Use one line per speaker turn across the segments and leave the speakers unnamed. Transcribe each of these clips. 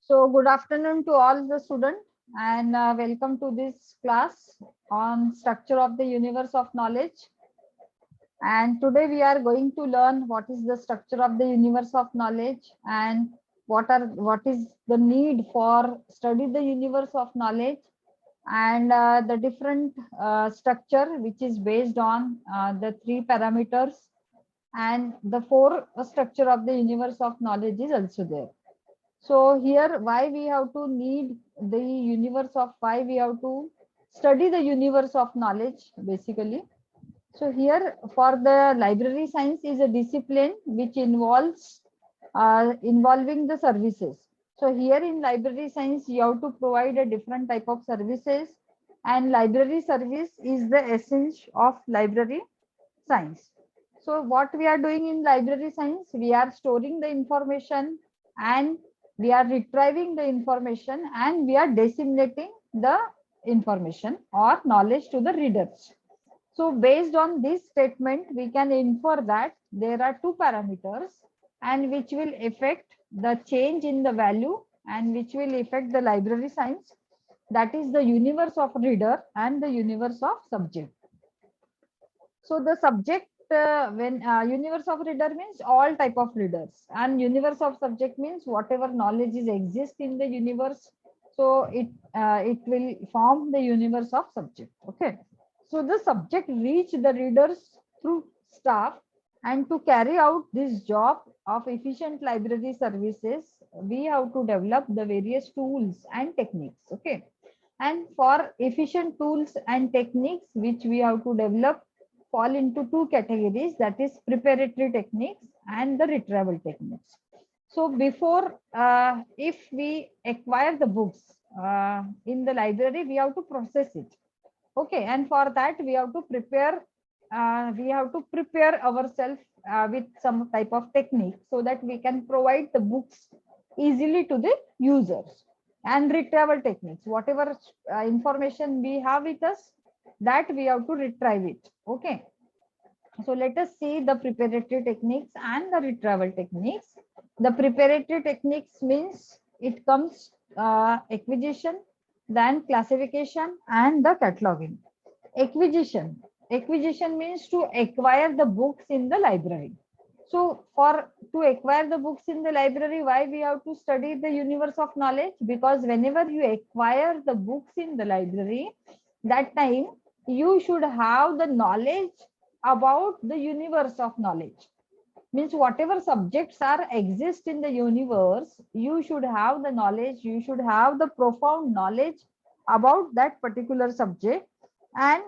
So good afternoon to all the students and welcome to this class on structure of the universe of knowledge. And today we are going to learn what is the structure of the universe of knowledge and what is the need for study the universe of knowledge and the different structure which is based on the three parameters and the four structure of the universe of knowledge is also there. So here why we have to need the universe of why we have to study the universe of knowledge basically. So here for the library science is a discipline which involves involving the services. So here in library science you have to provide a different type of services and library service is the essence of library science. So what we are doing in library science, we are storing the information and we are retrieving the information and we are disseminating the information or knowledge to the readers. So based on this statement, we can infer that there are two parameters and which will affect the change in the value and which will affect the library science. That is the universe of reader and the universe of subject. So the subject when universe of reader means all type of readers and universe of subject means whatever knowledge is exist in the universe. So it will form the universe of subject. Okay. So the subject reach the readers through staff and to carry out this job of efficient library services, we have to develop the various tools and techniques. Okay. And for efficient tools and techniques which we have to develop fall into two categories, that is preparatory techniques and the retrieval techniques. So before if we acquire the books in the library, we have to process it. Okay, and for that we have to prepare ourselves with some type of technique so that we can provide the books easily to the users. And retrieval techniques, whatever information we have with us, that we have to retrieve it. Okay, so let us see the preparatory techniques and the retrieval techniques. The preparatory techniques means it comes acquisition, then classification and the cataloging. Acquisition. Acquisition means to acquire the books in the library. So for to acquire the books in the library, why we have to study the universe of knowledge? Because whenever you acquire the books in the library, that time you should have the knowledge about the universe of knowledge. Means whatever subjects are exist in the universe, you should have the knowledge, you should have the profound knowledge about that particular subject. And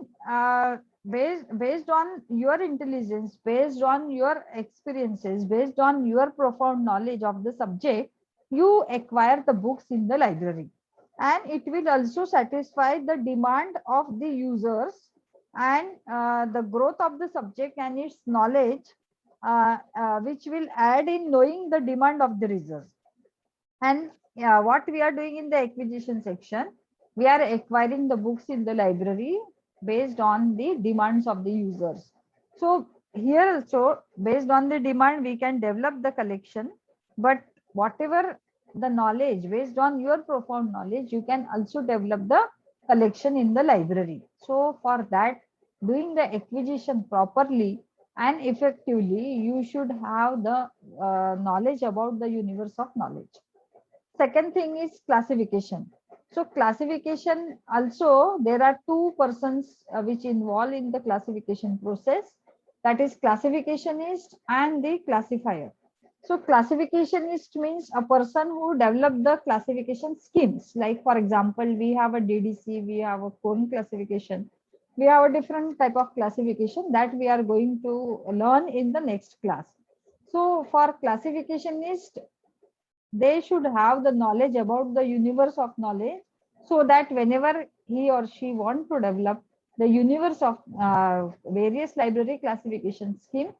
based on your intelligence, based on your experiences, based on your profound knowledge of the subject, you acquire the books in the library. And it will also satisfy the demand of the users and the growth of the subject and its knowledge, which will add in knowing the demand of the users. And what we are doing in the acquisition section, we are acquiring the books in the library based on the demands of the users. So here also based on the demand, we can develop the collection, but whatever the knowledge based on your profound knowledge, you can also develop the collection in the library. So for that, doing the acquisition properly and effectively, you should have the knowledge about the universe of knowledge. Second thing is classification. So classification also, there are two persons which involve in the classification process, that is classificationist and the classifier. So classificationist means a person who developed the classification schemes. Like for example, we have a DDC, we have a cone classification, we have a different type of classification that we are going to learn in the next class. So for classificationist, they should have the knowledge about the universe of knowledge, so that whenever he or she want to develop the universe of various library classification scheme,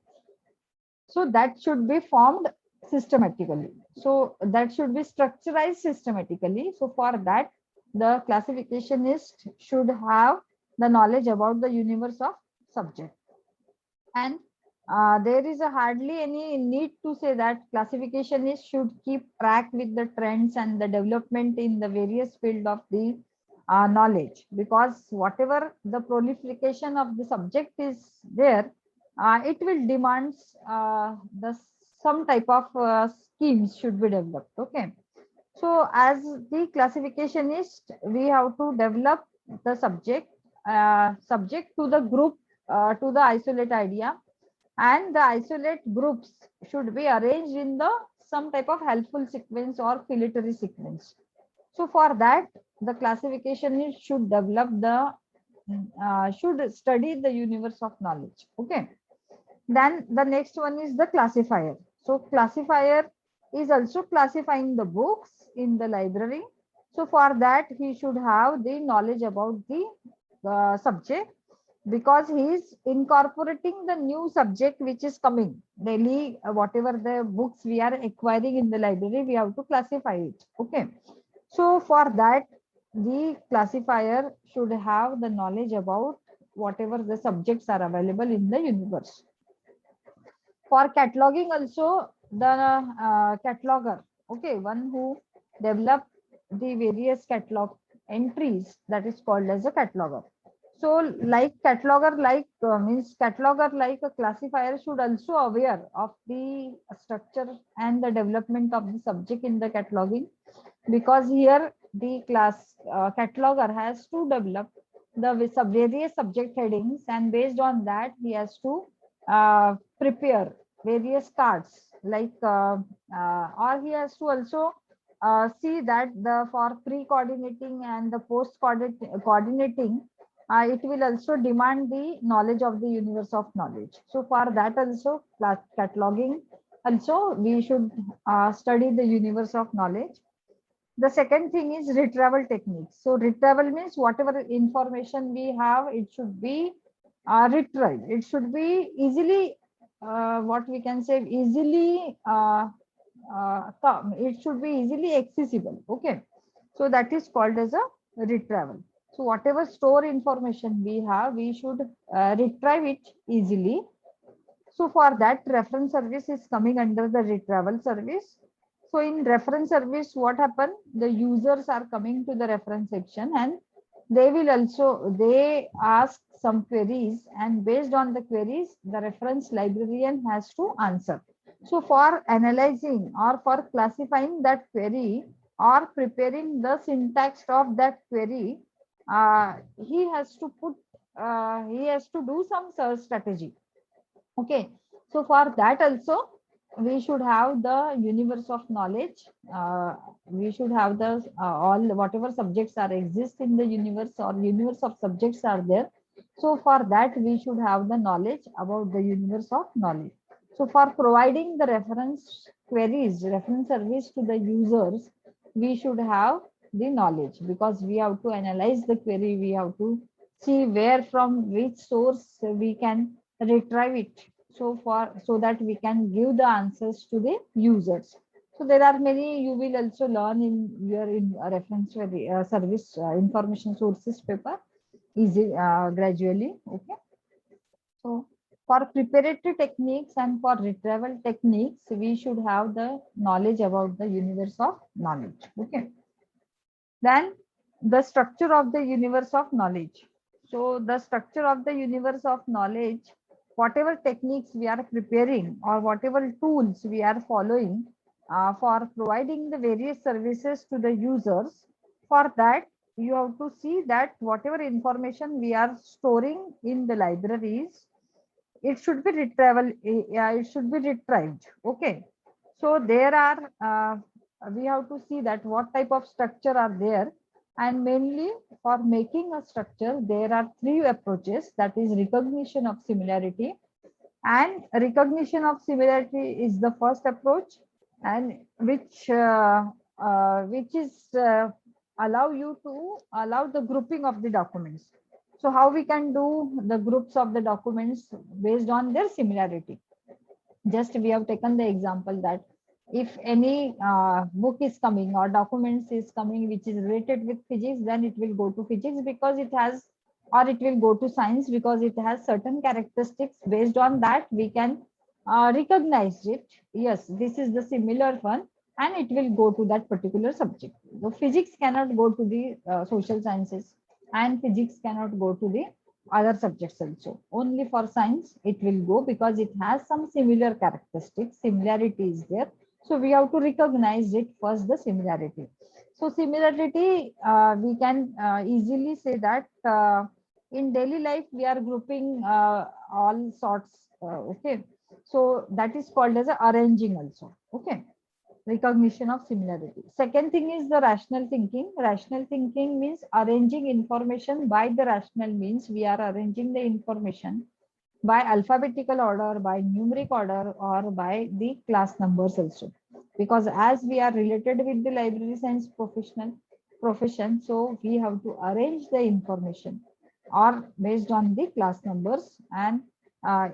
so that should be formed systematically, so that should be structurized systematically. So for that, the classificationist should have the knowledge about the universe of subject. And there is a hardly any need to say that classificationists should keep track with the trends and the development in the various field of the knowledge, because whatever the proliferation of the subject is there, it will demands the some type of schemes should be developed. Okay, so as the classificationist, we have to develop the subject to the group, to the isolate idea, and the isolate groups should be arranged in the some type of helpful sequence or filtering sequence. So for that, the classificationist should develop the should study the universe of knowledge. Okay, then the next one is the classifier. So classifier is also classifying the books in the library. So for that, he should have the knowledge about the subject, because he is incorporating the new subject which is coming daily. Whatever the books we are acquiring in the library, we have to classify it. Okay. So for that, the classifier should have the knowledge about whatever the subjects are available in the universe. For cataloging also, the cataloger, okay, one who develop the various catalog entries, that is called as a cataloger. So like cataloger, like means cataloger like a classifier should also aware of the structure and the development of the subject in the cataloging, because here the class cataloger has to develop the various subject headings, and based on that he has to prepare various cards, like or he has to also see that the for pre-coordinating and the post-coordinating, it will also demand the knowledge of the universe of knowledge. So for that also, cataloging also, we should study the universe of knowledge. The second thing is retrieval techniques. So retrieval means whatever information we have, it should be retrieved. It should be easily, what we can say, easily, it should be easily accessible. Okay. So that is called as a retrieval. So whatever store information we have, we should retrieve it easily. So for that, reference service is coming under the retrieval service. So in reference service, what happen? The users are coming to the reference section, and they ask some queries, and based on the queries, the reference librarian has to answer. So for analyzing or for classifying that query or preparing the syntax of that query, he has to do some search strategy. Okay, so for that also, we should have the universe of knowledge. We should have the all whatever subjects are exist in the universe, or universe of subjects are there. So for that, we should have the knowledge about the universe of knowledge. So for providing the reference queries, reference service to the users, we should have the knowledge, because we have to analyze the query. We have to see where from which source we can retrieve it, so that we can give the answers to the users. So there are many, you will also learn in your in reference to the service information sources paper easy gradually. Okay, so for preparatory techniques and for retrieval techniques, we should have the knowledge about the universe of knowledge. Okay, then the structure of the universe of knowledge. So the structure of the universe of knowledge, whatever techniques we are preparing or whatever tools we are following for providing the various services to the users, for that you have to see that whatever information we are storing in the libraries, it should be it should be retrieved. Okay, so there are we have to see that what type of structure are there, and mainly for making a structure there are three approaches, that is recognition of similarity. And recognition of similarity is the first approach, and which is allow you to allow the grouping of the documents. So how we can do the groups of the documents based on their similarity? Just we have taken the example that if any book is coming or documents is coming which is related with physics, then it will go to physics because it has, or it will go to science because it has certain characteristics. Based on that, we can recognized it. Yes, this is the similar one, and it will go to that particular subject. The physics cannot go to the social sciences, and physics cannot go to the other subjects also. Only for science it will go because it has some similar characteristics. Similarity is there. So we have to recognize it first, the similarity. So similarity, we can easily say that in daily life we are grouping all sorts. Okay, so that is called as a arranging also. Okay, recognition of similarity. Second thing is the rational thinking. Rational thinking means arranging information by the rational means. We are arranging the information by alphabetical order, by numeric order, or by the class numbers also. Because as we are related with the library science profession, so we have to arrange the information or based on the class numbers, and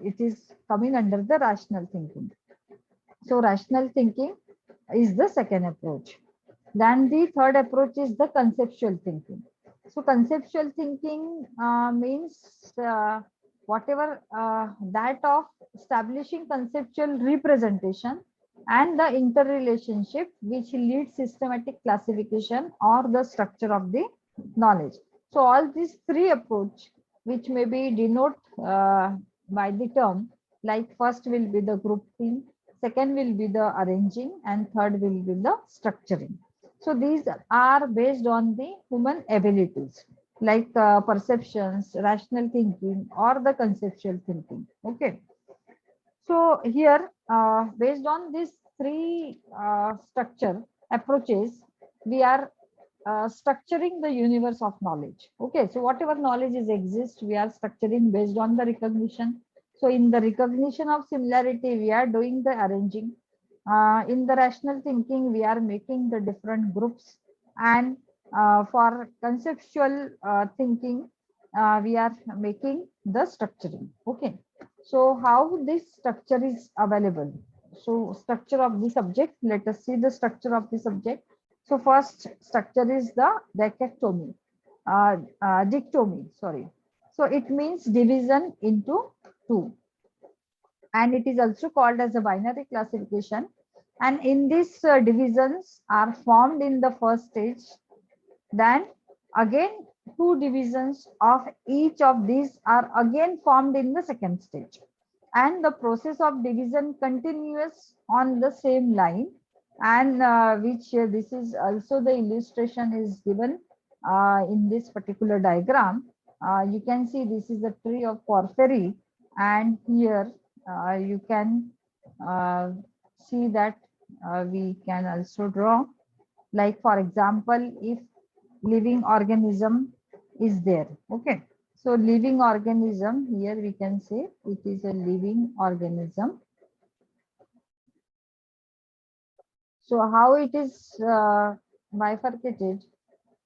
it is coming under the rational thinking. So rational thinking is the second approach. Then the third approach is the conceptual thinking. So conceptual thinking means whatever that of establishing conceptual representation and the interrelationship which leads systematic classification or the structure of the knowledge. So all these three approach, which may be denote by the term, like first will be the grouping, second will be the arranging, and third will be the structuring. So these are based on the human abilities like perceptions, rational thinking, or the conceptual thinking. Okay. So here, based on these three structure approaches, we are structuring the universe of knowledge. Okay, so whatever knowledge is exists, we are structuring based on the recognition. So in the recognition of similarity, we are doing the arranging. In the rational thinking, we are making the different groups, and for conceptual thinking, we are making the structuring. Okay, so how this structure is available? So structure of the subject, let us see the structure of the subject. So first structure is the dichotomy, sorry. So it means division into two, and it is also called as a binary classification. And in these divisions are formed in the first stage. Then again, two divisions of each of these are again formed in the second stage. And the process of division continues on the same line, and which this is also the illustration is given in this particular diagram. You can see this is a tree of porphyry, and here you can uh, see that we can also draw, like for example, if living organism is there. Okay, so living organism, here we can say it is a living organism. So how it is bifurcated?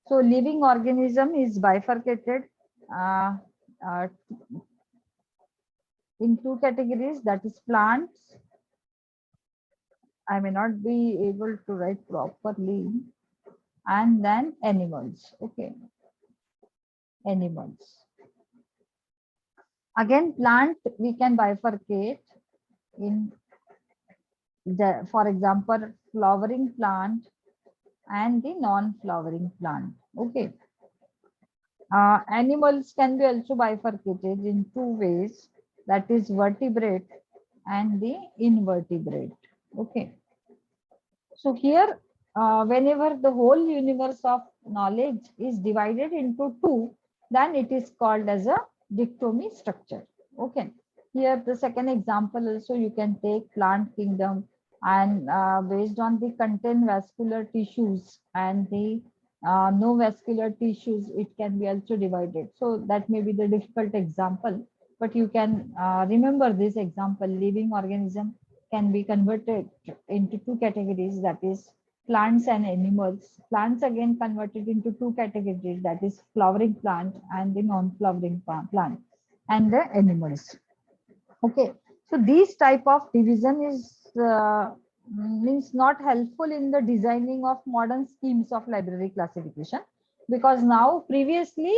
So living organism is bifurcated uh, uh, in two categories, that is plants. I may not be able to write properly. And then animals. Okay, animals. Again, plant we can bifurcate in the, for example, flowering plant and the non-flowering plant. Okay. Animals can be also bifurcated in two ways, that is vertebrate and the invertebrate. Okay. So here, whenever the whole universe of knowledge is divided into two, then it is called as a dichotomy structure. Okay. Here, the second example also you can take plant kingdom, and based on the content vascular tissues and the no vascular tissues, it can be also divided. So that may be the difficult example, but you can remember this example. Living organism can be converted into two categories, that is plants and animals. Plants again converted into two categories, that is flowering plant and the non-flowering plant, and the animals. Okay, so these type of division is means not helpful in the designing of modern schemes of library classification, because now previously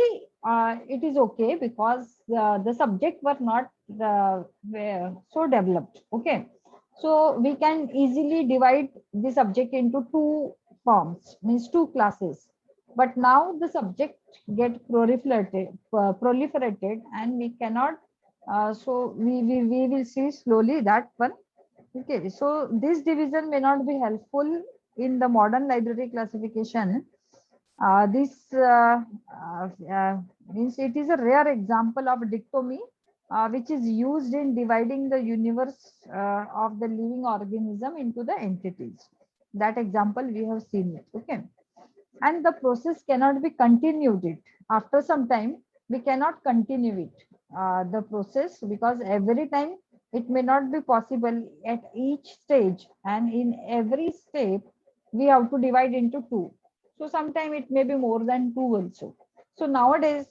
it is okay because the subject were not were so developed. Okay, so we can easily divide the subject into two forms, means two classes. But now the subject get proliferated, and we cannot. So we will see slowly that one. Okay, so this division may not be helpful in the modern library classification. This means it is a rare example of dichotomy, which is used in dividing the universe of the living organism into the entities. That example we have seen it. Okay, and the process cannot be continued. It after some time we cannot continue it, the process, because every time it may not be possible at each stage, and in every step we have to divide into two. So sometime it may be more than two also. So nowadays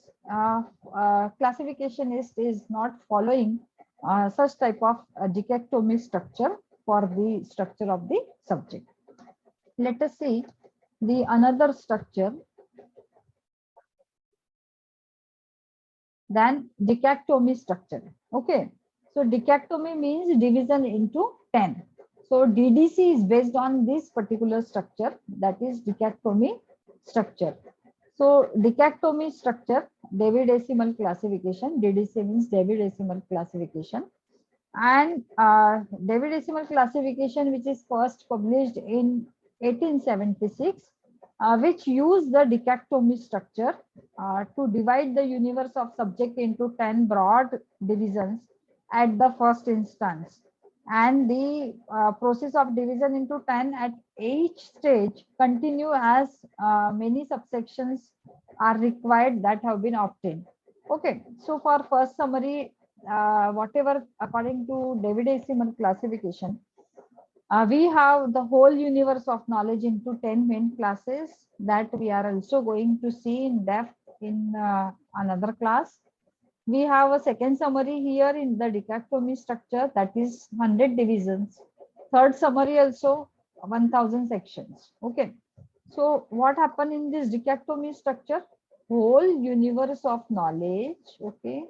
classification is not following such type of dichotomy structure for the structure of the subject. Let us see the another structure, than dichotomy structure. Okay, so dichotomy means division into 10. So DDC is based on this particular structure, that is dichotomy structure. So dichotomy structure, Dewey Decimal Classification, DDC means Dewey Decimal Classification, and Dewey Decimal Classification, which is first published in 1876, which use the dichotomy structure to divide the universe of subject into 10 broad divisions at the first instance. And the process of division into 10 at each stage continue as many subsections are required that have been obtained. Okay, so for first summary, whatever according to Dewey Decimal Classification, we have the whole universe of knowledge into 10 main classes that we are also going to see in depth in another class. We have a second summary here in the dichotomy structure, that is 100 divisions. Third summary also 1000 sections. Okay. So what happened in this dichotomy structure? Whole universe of knowledge, okay,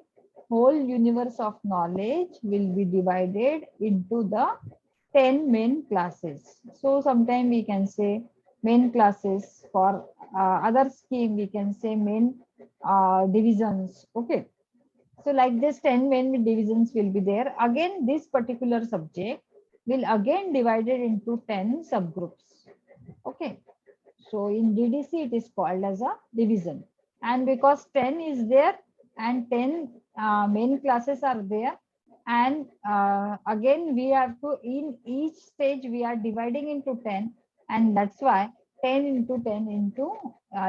whole universe of knowledge will be divided into the 10 main classes. So sometime we can say main classes, for other scheme we can say main divisions. Okay, so like this 10 main divisions will be there. Again, this particular subject will again divided into 10 subgroups. Okay, so in DDC it is called as a division, and because 10 is there and 10 main classes are there, and again we have to, in each stage we are dividing into 10, and that's why 10 into 10 into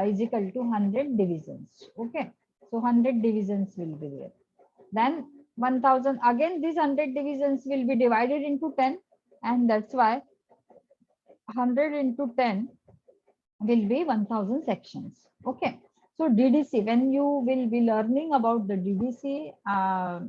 is equal to 100 divisions. Okay, so 100 divisions will be there. Then 1000, again these 100 divisions will be divided into 10, and that's why 100 into 10 will be 1000 sections. Okay, so DDC, when you will be learning about the DDC,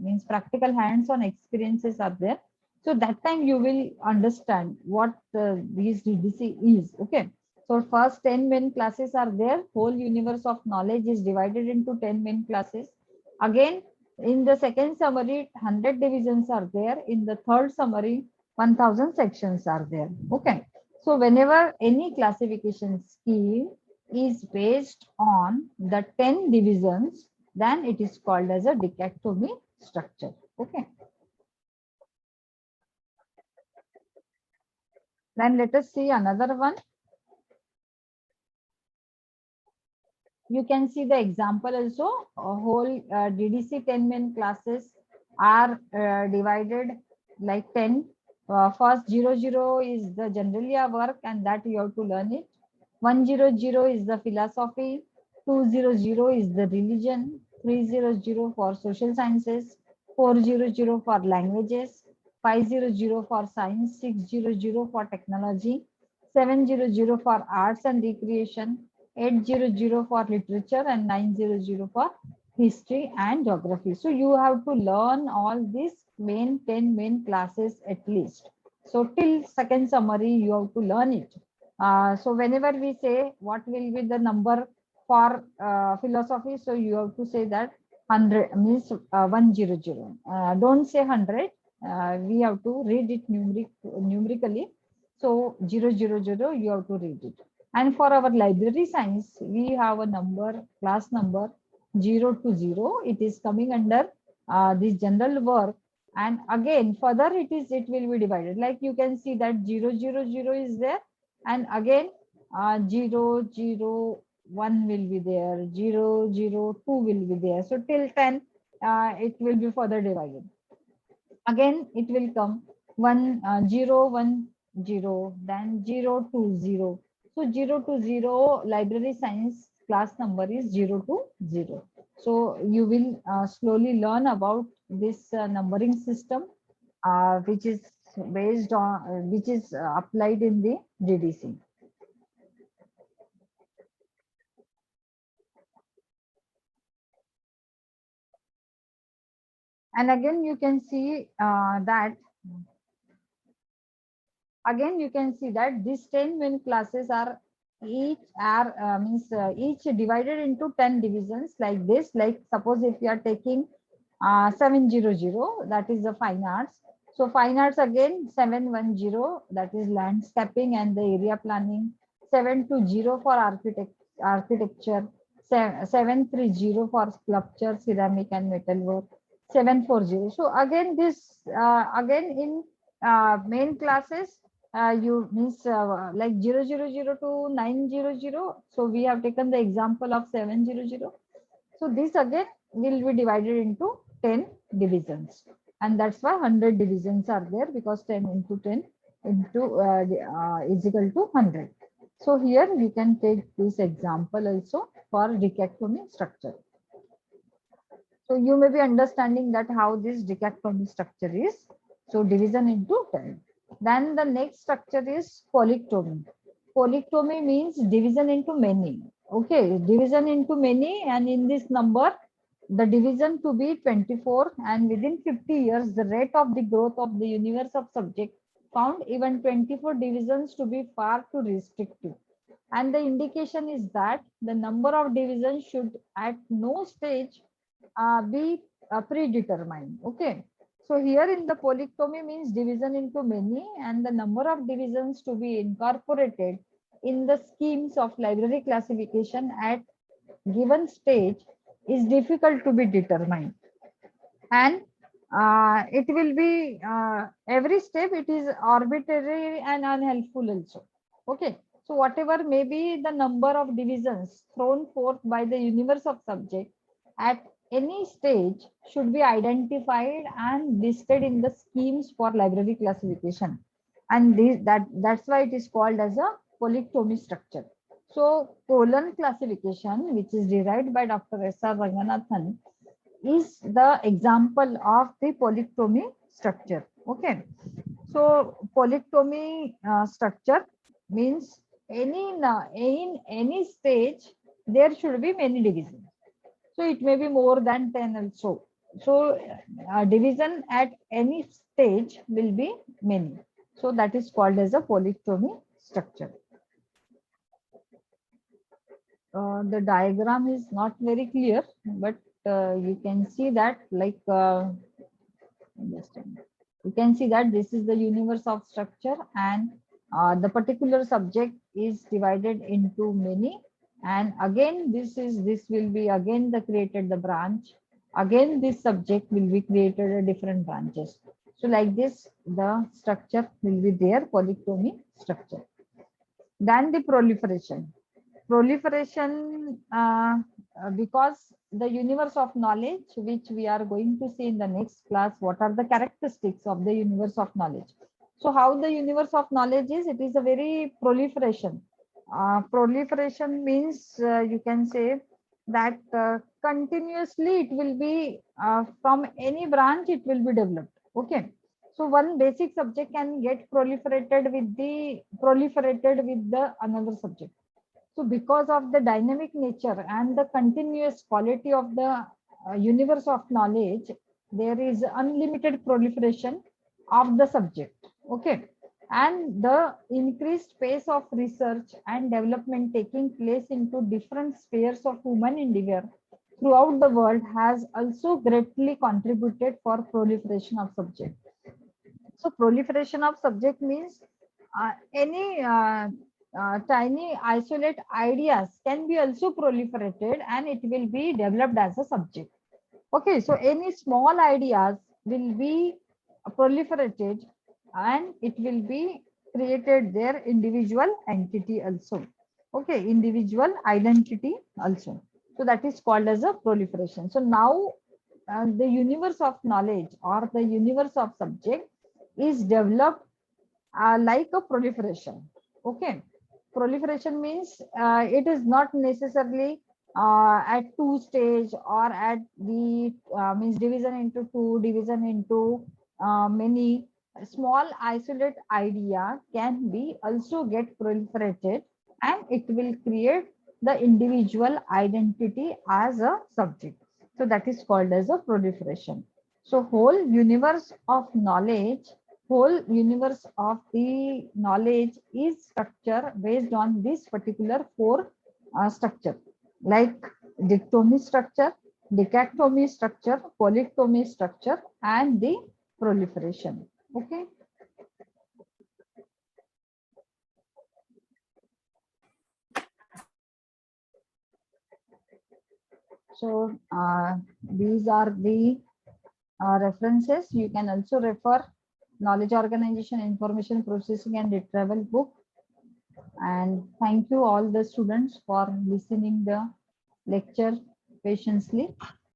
means practical hands-on experiences are there, so that time you will understand what these DDC is. Okay, so first 10 main classes are there, whole universe of knowledge is divided into 10 main classes. Again, in the second summary 100 divisions are there, in the third summary 1000 sections are there. Okay, so whenever any classification scheme is based on the 10 divisions, then it is called as a dichotomy structure. Okay, then let us see another one. You can see the example also. A whole DDC 10 main classes are divided like 10. First 00 is the generalia work, and that you have to learn it. 100 is the philosophy. 200 is the religion. 300 for social sciences. 400 for languages. 500 for science. 600 for technology. 700 for arts and recreation. 800 for literature, and 900 for history and geography. So you have to learn all these 10 main classes at least. So till second summary you have to learn it. So whenever we say what will be the number For philosophy, so you have to say that 100 means 100. Don't say 100. We have to read it numerically. So 000, you have to read it. And for our library science, we have a number, class number 0 to 0. It is coming under this general work. And again, further it will be divided. Like you can see that 000 is there, and again 001 will be there, 002 will be there. So till 10, it will be further divided. Again, it will come 010, then 020. So 020 library science class number is 020. So you will slowly learn about this numbering system, which is based on which is applied in the DDC. And again, you can see that these 10 main classes are each divided into 10 divisions like this. Like suppose if you are taking 700, that is the fine arts. So fine arts again 710, that is landscaping and the area planning. 720 for architecture. 730 for sculpture, ceramic and metalwork. 740. So again this again in main classes, you means like 000 to 900. So we have taken the example of 700. So this again will be divided into 10 divisions, and that's why 100 divisions are there, because 10 into 10 into is equal to 100. So here we can take this example also for decathlon structure. So you may be understanding that how this decathlon structure is. So division into 10. Then the next structure is polytomy. Polytomy means division into many. Okay, division into many, and in this number, the division to be 24, and within 50 years, the rate of the growth of the universe of subject found even 24 divisions to be far too restrictive. And the indication is that the number of divisions should at no stage be predetermined. Okay. So here in the polytomy means division into many, and the number of divisions to be incorporated in the schemes of library classification at given stage is difficult to be determined. And it will be every step it is arbitrary and unhelpful also. Okay. So whatever may be the number of divisions thrown forth by the universe of subject at any stage should be identified and listed in the schemes for library classification. And that's why it is called as a polytomy structure. So colon classification, which is derived by Dr. S.R. Ranganathan, is the example of the polytomy structure. Okay. So polytomy structure means in any stage there should be many divisions. So it may be more than 10 also. So division at any stage will be many. So that is called as a polytomy structure. The diagram is not very clear, but you can see that like you can see that this is the universe of structure, and the particular subject is divided into many, and again this will be again the created the branch, again this subject will be created a different branches. So like this the structure will be there, polytomy structure. Then the proliferation because the universe of knowledge, which we are going to see in the next class, what are the characteristics of the universe of knowledge. So how the universe of knowledge is, it is a very proliferation. Proliferation means you can say that continuously it will be from any branch it will be developed. Okay. So one basic subject can get proliferated with the another subject. So because of the dynamic nature and the continuous quality of the universe of knowledge, there is unlimited proliferation of the subject. Okay. and the increased pace of research and development taking place into different spheres of human endeavor throughout the world has also greatly contributed for proliferation of subject. So proliferation of subject means any tiny isolate ideas can be also proliferated and it will be developed as a subject. Okay, so any small ideas will be proliferated and it will be created their individual entity also. Okay, individual identity also. So that is called as a proliferation. So now the universe of knowledge or the universe of subject is developed like a proliferation. Okay, proliferation means it is not necessarily at two stage or at the means division into two, division into many small isolate idea can be also get proliferated and it will create the individual identity as a subject. So that is called as a proliferation. So whole universe of knowledge, whole universe of the knowledge is structure based on this particular four structure, like dichotomy structure, dichotomy structure, polytomy structure, and the proliferation. Okay. So these are the references. You can also refer knowledge organization, information processing, and retrieval book. And thank you all the students for listening the lecture patiently.